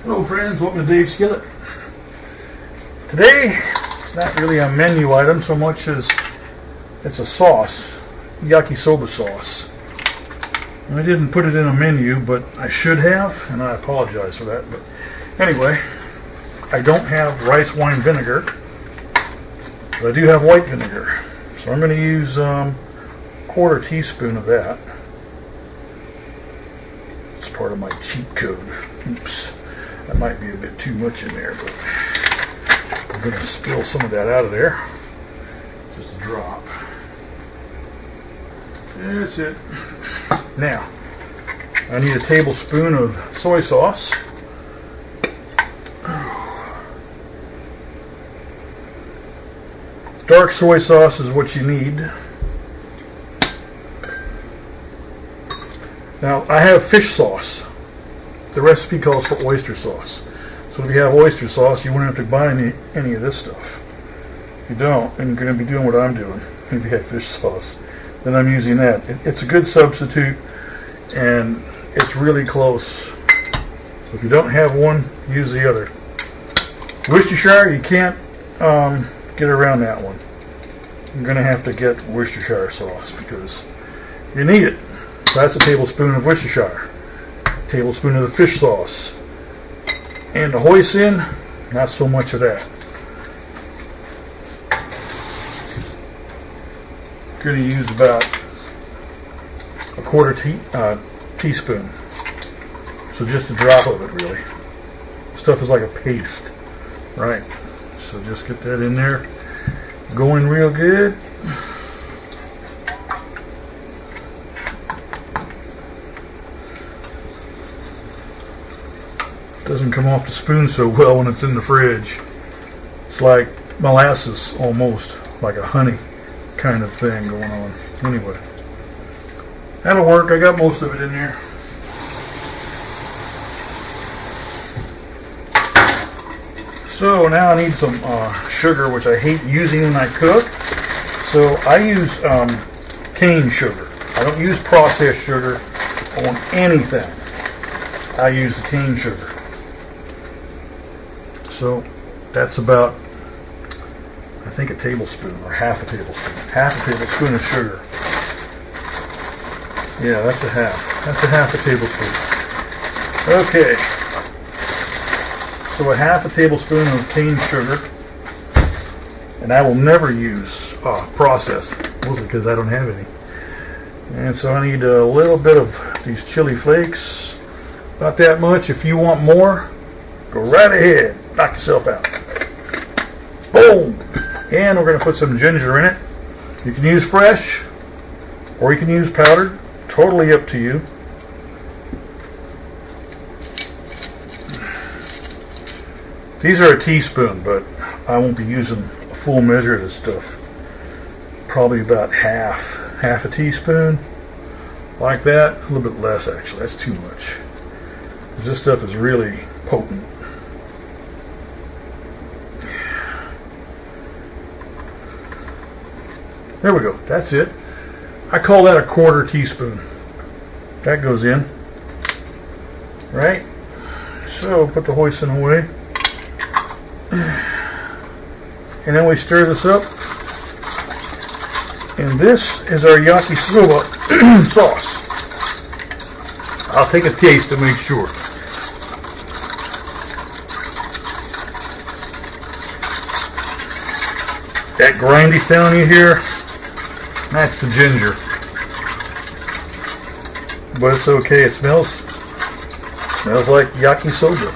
Hello friends, welcome to Dave's Skillet. Today, it's not really a menu item so much as it's a sauce, Yakisoba sauce. And I didn't put it in a menu, but I should have, and I apologize for that. But anyway, I don't have rice wine vinegar, but I do have white vinegar. So I'm going to use a quarter teaspoon of that. It's part of my cheat code. Oops. That might be a bit too much in there, but I'm going to spill some of that out of there. Just a drop. That's it. Now, I need a tablespoon of soy sauce. Dark soy sauce is what you need. Now, I have fish sauce. The recipe calls for oyster sauce. So if you have oyster sauce, you won't have to buy any of this stuff. If you don't, then you're going to be doing what I'm doing. If you have fish sauce, then I'm using that. It's a good substitute, and it's really close. So if you don't have one, use the other. Worcestershire, you can't get around that one. You're going to have to get Worcestershire sauce because you need it. So that's a tablespoon of Worcestershire. Tablespoon of the fish sauce, and the hoisin, not so much of that. Going to use about a quarter teaspoon, so just a drop of it really. Stuff is like a paste, right? So just get that in there, going real good. Doesn't come off the spoon so well when it's in the fridge. It's like molasses almost, like a honey kind of thing going on. Anyway, that'll work. I got most of it in there. So now I need some sugar, which I hate using when I cook. So I use cane sugar. I don't use processed sugar on anything. I use the cane sugar. So that's about, I think, a tablespoon or half a tablespoon. Half a tablespoon of sugar. Yeah, that's a half. That's a half a tablespoon. Okay. So a half a tablespoon of cane sugar. And I will never use processed, mostly because I don't have any. And so I need a little bit of these chili flakes. About that much. If you want more, go right ahead. Knock yourself out. Boom! And we're going to put some ginger in it. You can use fresh, or you can use powdered. Totally up to you. These are a teaspoon, but I won't be using a full measure of this stuff. Probably about half a teaspoon. Like that. A little bit less, actually. That's too much. This stuff is really potent. There we go. That's it. I call that a quarter teaspoon. That goes in. Right? So put the hoisin away. And then we stir this up. And this is our Yakisoba sauce. I'll take a taste to make sure. That grindy sound you hear, that's the ginger. But it's okay, it smells like yakisoba.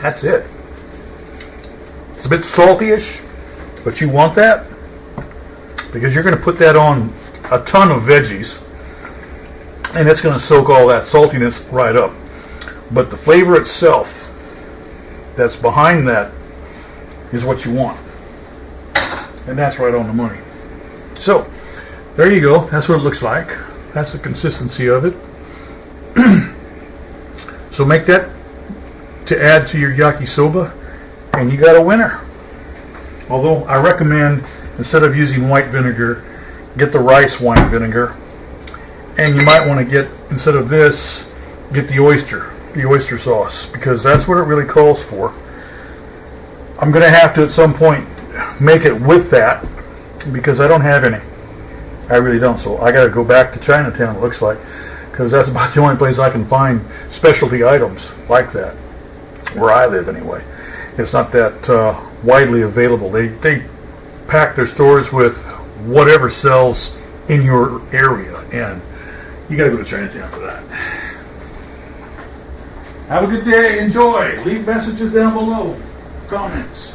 That's it. It's a bit salty-ish, but you want that because you're going to put that on a ton of veggies, and it's going to soak all that saltiness right up. But the flavor itself that's behind that is what you want. And that's right on the money. So, there you go. That's what it looks like. That's the consistency of it. So make that to add to your yakisoba, and you got a winner. Although I recommend, instead of using white vinegar, get the rice wine vinegar, and you might want to get, instead of this, get the oyster sauce, because that's what it really calls for. I'm going to have to at some point make it with that, because I don't have any. I really don't, so I got to go back to Chinatown, it looks like, because that's about the only place I can find specialty items like that, where I live anyway. It's not that widely available. They pack their stores with whatever sells in your area, and you got to go to Chinatown for that. Have a good day. Enjoy. Leave messages down below. Comments.